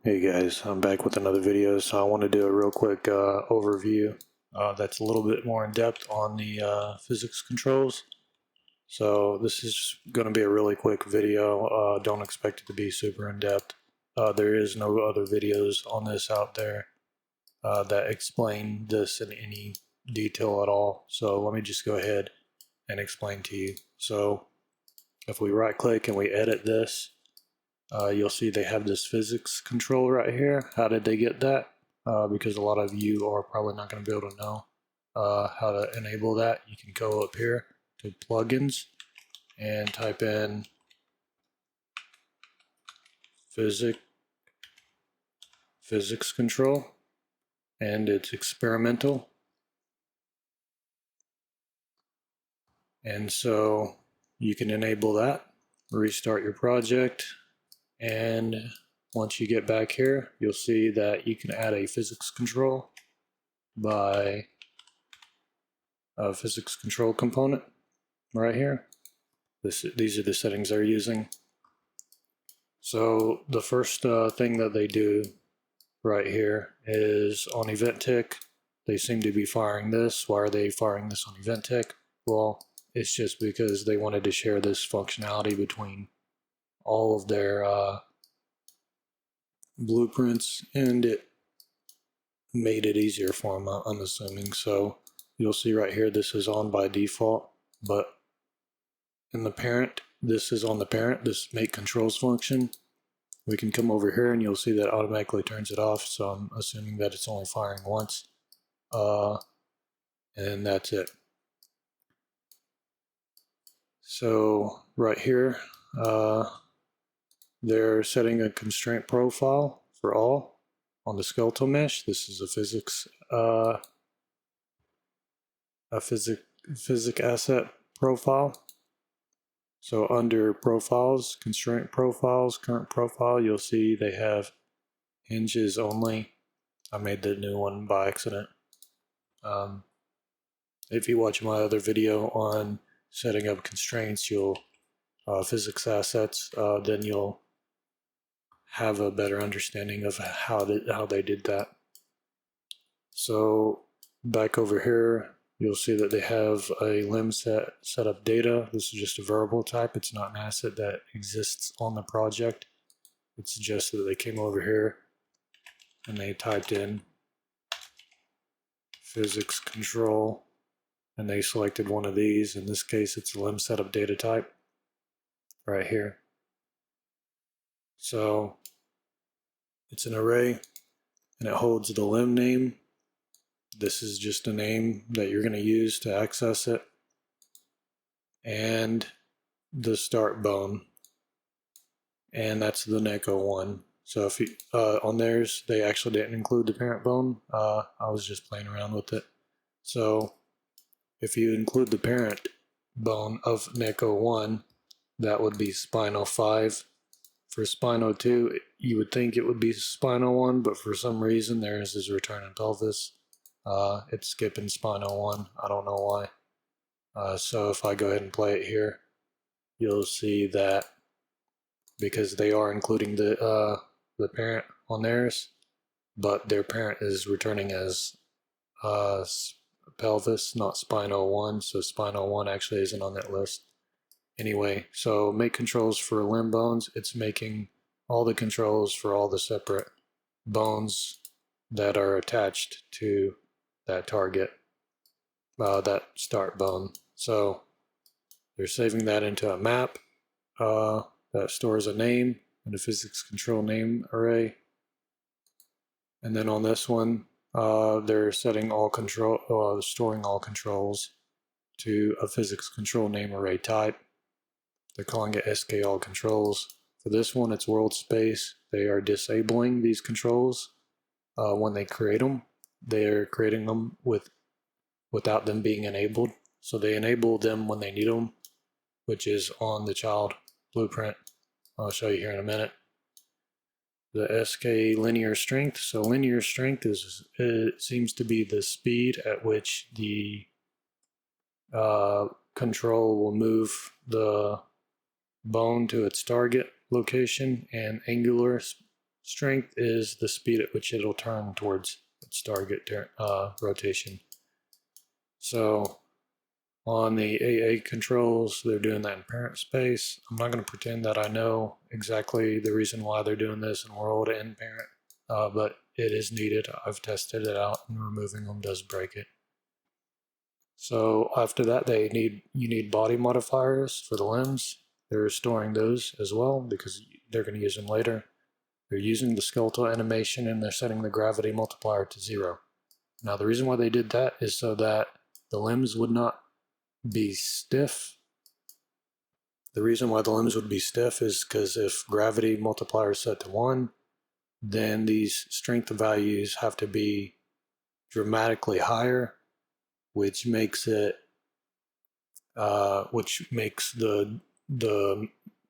Hey guys, I'm back with another video. So I want to do a real quick overview that's a little bit more in depth on the physics controls. So this is going to be a really quick video. Don't expect it to be super in depth. There is no other videos on this out there that explain this in any detail at all. So let me just go ahead and explain to you. So if we right click and we edit this, you'll see they have this physics control right here. How did they get that? Because a lot of you are probably not going to be able to know how to enable that. You can go up here to plugins and type in physics control, and it's experimental. And so you can enable that, restart your project, and once you get back here, you'll see that you can add a physics control by a physics control component right here. These are the settings they're using. So the first thing that they do right here is on event tick, they seem to be firing this. Why are they firing this on event tick? Well, it's just because they wanted to share this functionality between all of their blueprints, and it made it easier for them, I'm assuming. So you'll see right here, this is on by default, but in the parent, this is on the parent, this make controls function. We can come over here and you'll see that automatically turns it off. So I'm assuming that it's only firing once. And that's it. So right here, they're setting a constraint profile for all on the skeletal mesh. This is a physics asset profile. So under profiles, constraint profiles, current profile, you'll see they have hinges only. I made the new one by accident. If you watch my other video on setting up constraints, you'll physics assets, then you'll have a better understanding of how they did that. So back over here, you'll see that they have a limb setup data. This is just a variable type. It's not an asset that exists on the project. It's just that they came over here and they typed in physics control, and they selected one of these. In this case, it's a limb setup data type right here. So it's an array and it holds the limb name. This is just a name that you're going to use to access it, and the start bone, and that's the Neko one. So if you, on theirs, they actually didn't include the parent bone. I was just playing around with it. So if you include the parent bone of Neko 1, that would be Spino 5. For Spino 2, you would think it would be Spino 1, but for some reason theirs is returning pelvis. It's skipping Spino 1. I don't know why. So if I go ahead and play it here, you'll see that because they are including the parent on theirs, but their parent is returning as pelvis, not Spino 1. So Spino 1 actually isn't on that list. Anyway, so make controls for limb bones. It's making all the controls for all the separate bones that are attached to that target, that start bone. So they're saving that into a map that stores a name in a physics control name array. And then on this one, they're setting all control, storing all controls to a physics control name array type. They're calling it SK all controls. For this one, it's world space. They are disabling these controls when they create them. They're creating them without them being enabled. So they enable them when they need them, which is on the child blueprint. I'll show you here in a minute. The SK linear strength. So linear strength it seems to be the speed at which the control will move the bone to its target location, and angular Strength is the speed at which it'll turn towards its target rotation. So on the AA controls, they're doing that in parent space. I'm not going to pretend that I know exactly the reason why they're doing this in world and parent, but it is needed. I've tested it out, and removing them does break it. So after that, you need body modifiers for the limbs. They're storing those as well because they're going to use them later. They're using the skeletal animation and they're setting the gravity multiplier to 0. Now the reason why they did that is so that the limbs would not be stiff. The reason why the limbs would be stiff is because if gravity multiplier is set to 1, then these strength values have to be dramatically higher, which makes the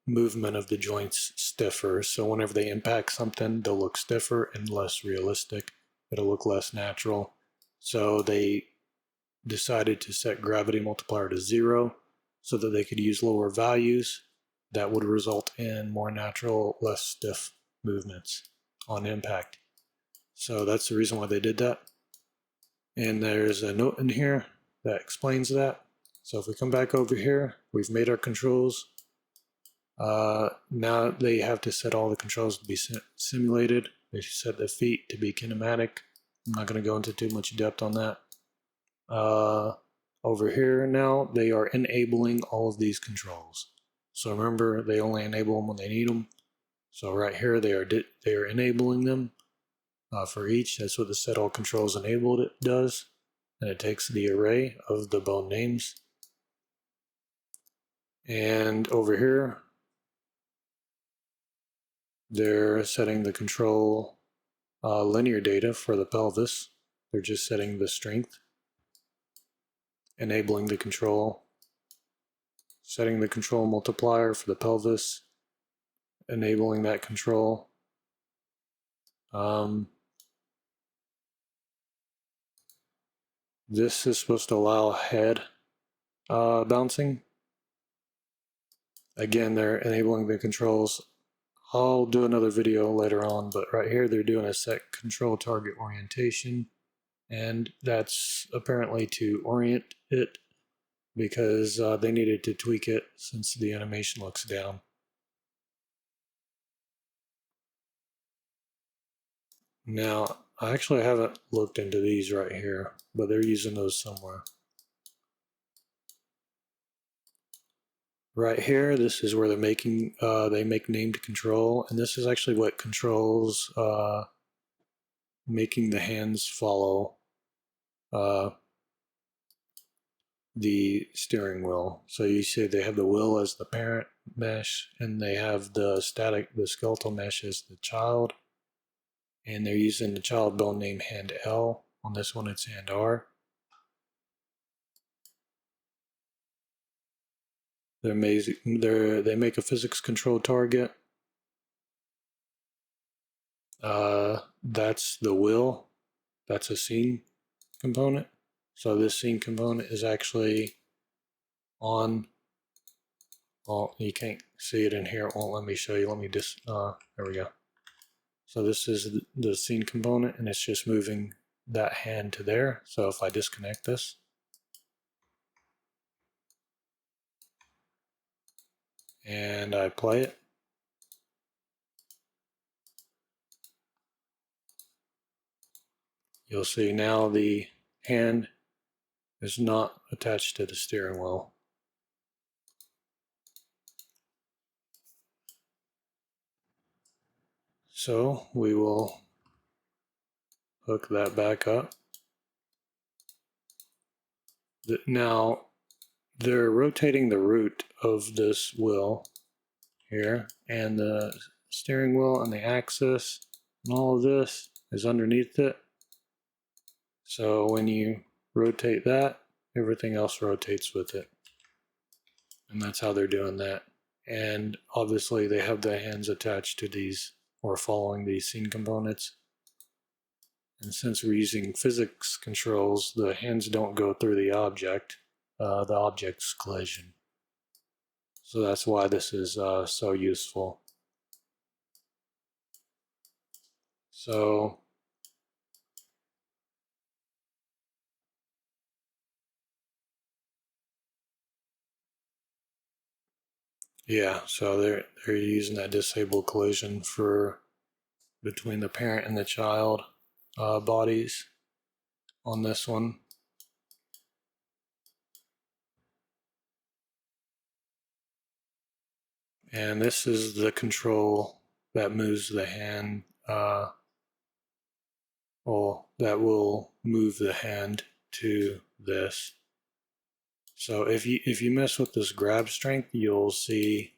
movement of the joints stiffer. So whenever they impact something, they'll look stiffer and less realistic. It'll look less natural. So they decided to set gravity multiplier to 0 so that they could use lower values that would result in more natural, less stiff movements on impact. So that's the reason why they did that. And there's a note in here that explains that. So if we come back over here, we've made our controls. Now they have to set all the controls to be simulated. They set the feet to be kinematic. I'm not going to go into too much depth on that. Over here now, they are enabling all of these controls. So remember, they only enable them when they need them. So right here, they are enabling them for each. That's what the set all controls enabled does. And it takes the array of the bone names. And over here, they're setting the control linear data for the pelvis. They're just setting the strength, enabling the control, setting the control multiplier for the pelvis, enabling that control. This is supposed to allow head bouncing. Again, they're enabling the controls. I'll do another video later on, but right here they're doing a set control target orientation, and that's apparently to orient it because they needed to tweak it since the animation looks down. Now, I actually haven't looked into these right here, but they're using those somewhere. Right here, this is where they're making, they make named control, and this is actually what controls making the hands follow the steering wheel. So you see they have the wheel as the parent mesh, and they have the skeletal mesh as the child, and they're using the child bone name hand L. On this one, it's hand R. They make a physics control target. That's the wheel. That's a scene component. So this scene component is actually on. Well, you can't see it in here. It won't let me show you. Let me just. There we go. So this is the scene component, and it's just moving that hand to there. So if I disconnect this, and I play it, you'll see now the hand is not attached to the steering wheel. So we will hook that back up. Now they're rotating the root of this wheel here, and the steering wheel and the axis and all of this is underneath it. So when you rotate that, everything else rotates with it. And that's how they're doing that. And obviously they have the hands attached to these or following these scene components. And since we're using physics controls, the hands don't go through the object's collision. So that's why this is so useful. So yeah, so they're using that disable collision for between the parent and the child bodies on this one. And this is the control that moves the hand, well, that will move the hand to this. So if you mess with this grab strength, you'll see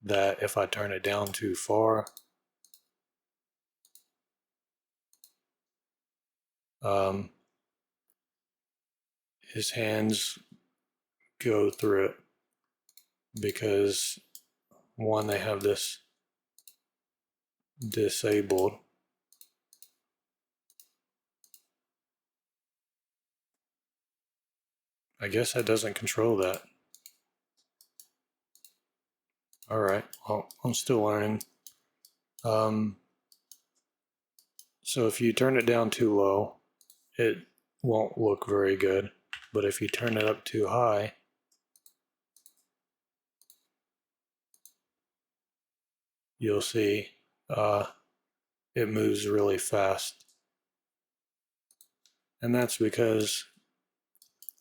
that if I turn it down too far, his hands go through it because one, they have this disabled. I guess that doesn't control that. All right, well, I'm still learning. So if you turn it down too low, it won't look very good. But if you turn it up too high, you'll see it moves really fast. And that's because,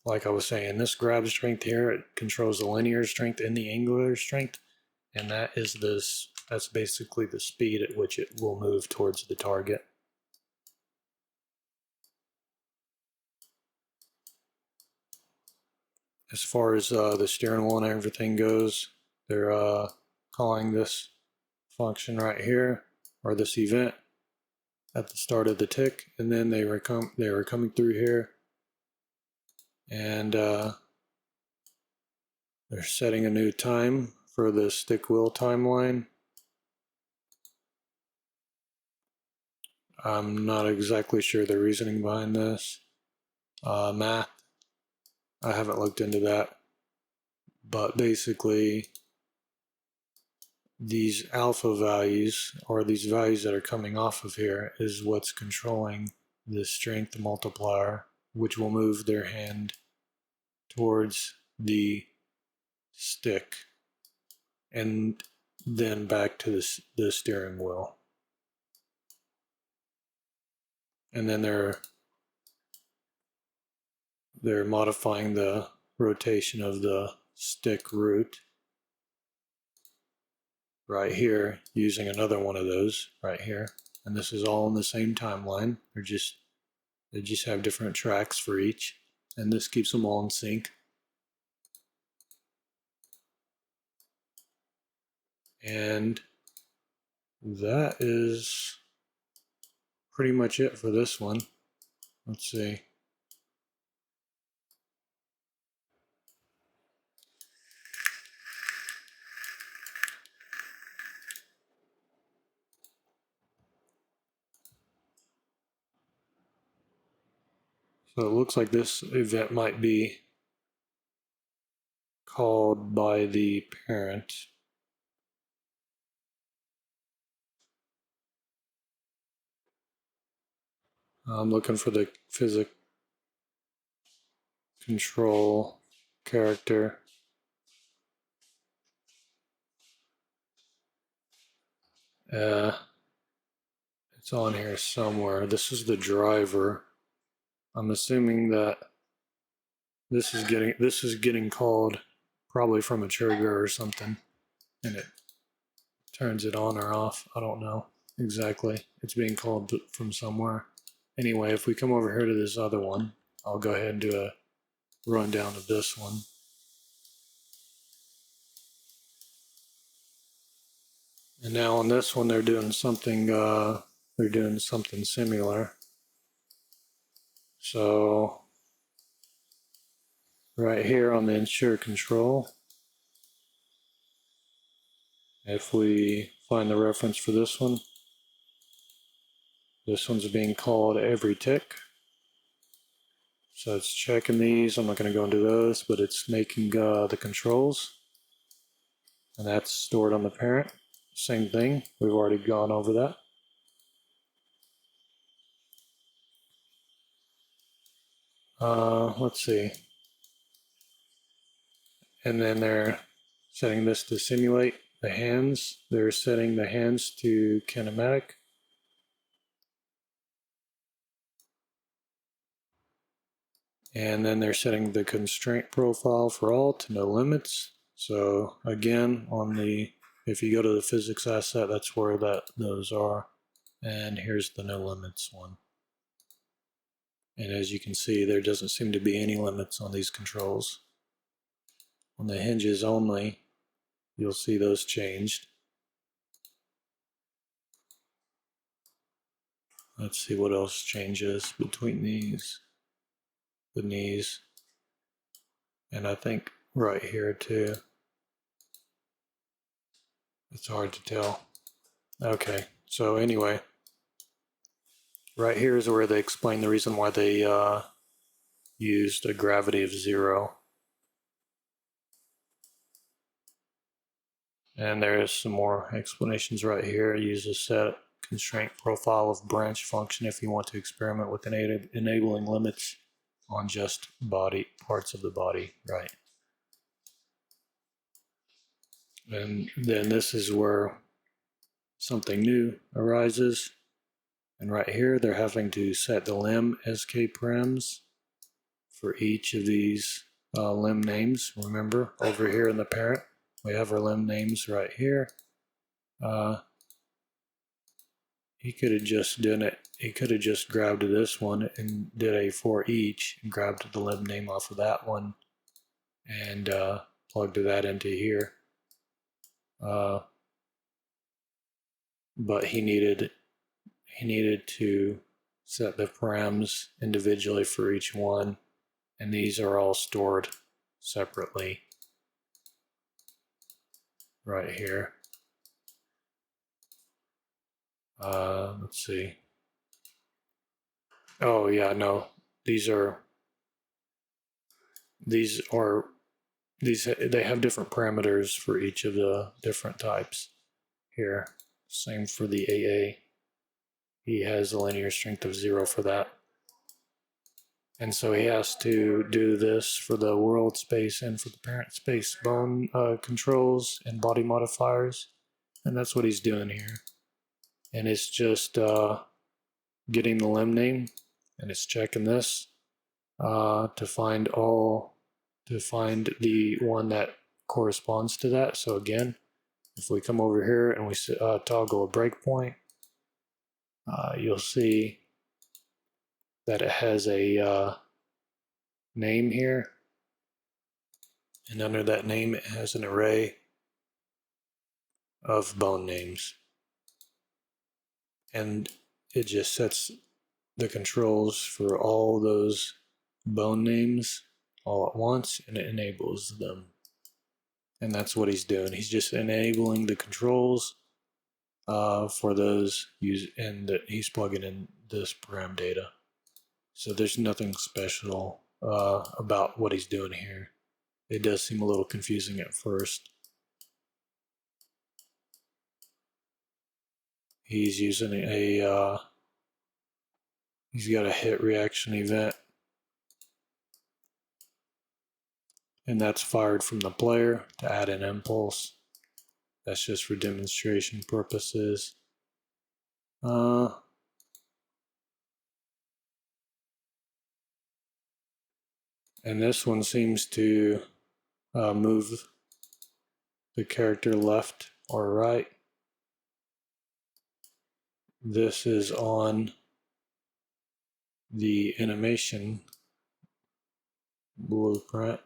like I was saying, this grab strength here, it controls the linear strength and the angular strength. And that's basically the speed at which it will move towards the target. As far as the steering wheel and everything goes, they're calling this function right here, or this event, at the start of the tick, and then they were coming through here, and they're setting a new time for the stick wheel timeline. I'm not exactly sure the reasoning behind this. Math, I haven't looked into that, but basically these alpha values, or these values that are coming off of here, is what's controlling the strength multiplier, which will move their hand towards the stick and then back to the steering wheel. And then they're modifying the rotation of the stick root right here using another one of those right here. And this is all in the same timeline. They just have different tracks for each, and this keeps them all in sync. And that is pretty much it for this one. Let's see. So it looks like this event might be called by the parent. I'm looking for the physics control character. It's on here somewhere. This is the driver. I'm assuming that this is getting called probably from a trigger or something, and it turns it on or off. I don't know exactly. It's being called from somewhere. Anyway, if we come over here to this other one, I'll go ahead and do a rundown of this one. And now on this one, they're doing something similar. So right here on the ensure control, if we find the reference for this one's being called every tick. So it's checking these. I'm not going to go into those, but it's making the controls, and that's stored on the parent. Same thing. We've already gone over that. Let's see. And then they're setting this to simulate the hands. They're setting the hands to kinematic. And then they're setting the constraint profile for all to no limits. So again, if you go to the physics asset, that's where those are. And here's the no limits one. And as you can see, there doesn't seem to be any limits on these controls. On the hinges only, you'll see those changed. Let's see what else changes between these. The knees. And I think right here too. It's hard to tell. Okay, so anyway, right here is where they explain the reason why they used a gravity of 0. And there's some more explanations right here. Use a set constraint profile of branch function if you want to experiment with enabling limits on just parts of the body, right? And then this is where something new arises. And right here, they're having to set the limb SK params for each of these limb names. Remember, over here in the parent, we have our limb names right here. He could have just done it. He could have just grabbed this one and did a for each and grabbed the limb name off of that one and plugged that into here. But he needed to set the params individually for each one, and these are all stored separately right here. Let's see. Oh yeah, no, they have different parameters for each of the different types here. Same for the AA. He has a linear strength of 0 for that. And so he has to do this for the world space and for the parent space bone controls and body modifiers. And that's what he's doing here. And it's just getting the limb name, and it's checking this to find the one that corresponds to that. So again, if we come over here and we toggle a breakpoint, you'll see that it has a name here, and under that name it has an array of bone names, and it just sets the controls for all those bone names all at once, and it enables them. And that's what he's doing. He's just enabling the controls for those and he's plugging in this param data. So there's nothing special about what he's doing here. It does seem a little confusing at first. He's using he's got a hit reaction event, and that's fired from the player to add an impulse. That's just for demonstration purposes. And this one seems to move the character left or right. This is on the animation blueprint.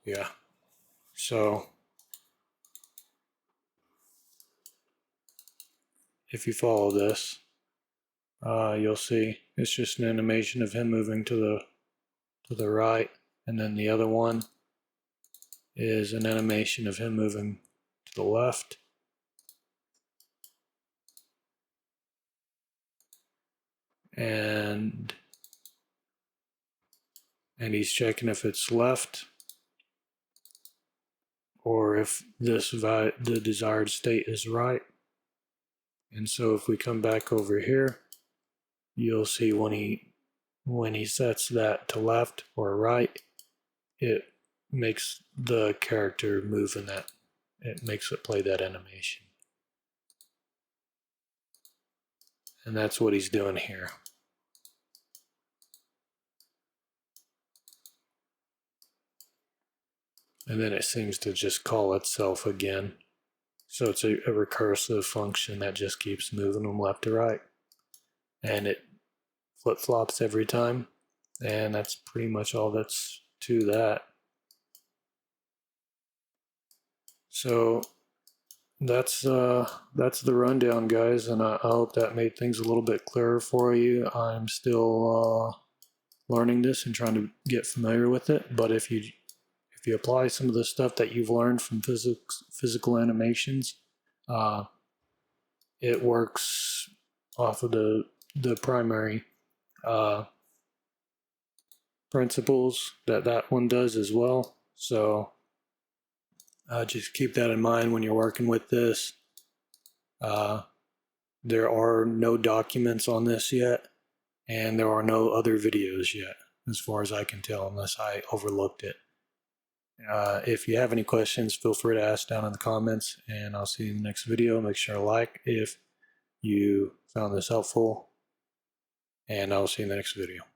Yeah. So if you follow this, you'll see it's just an animation of him moving to the right, and then the other one is an animation of him moving to the left. And he's checking if it's left or if the desired state is right. And so if we come back over here, you'll see when he sets that to left or right, it makes the character move in that, it makes it play that animation. And that's what he's doing here. And then it seems to just call itself again. So it's a recursive function that just keeps moving them left to right. And it flip-flops every time. And that's pretty much all that's to that. So that's the rundown, guys, and I hope that made things a little bit clearer for you. I'm still learning this and trying to get familiar with it, but if you apply some of the stuff that you've learned from physical animations, it works off of the primary principles that one does as well. So just keep that in mind when you're working with this. There are no documents on this yet, and there are no other videos yet, as far as I can tell, unless I overlooked it. If you have any questions, feel free to ask down in the comments, and I'll see you in the next video. Make sure to like if you found this helpful, and I'll see you in the next video.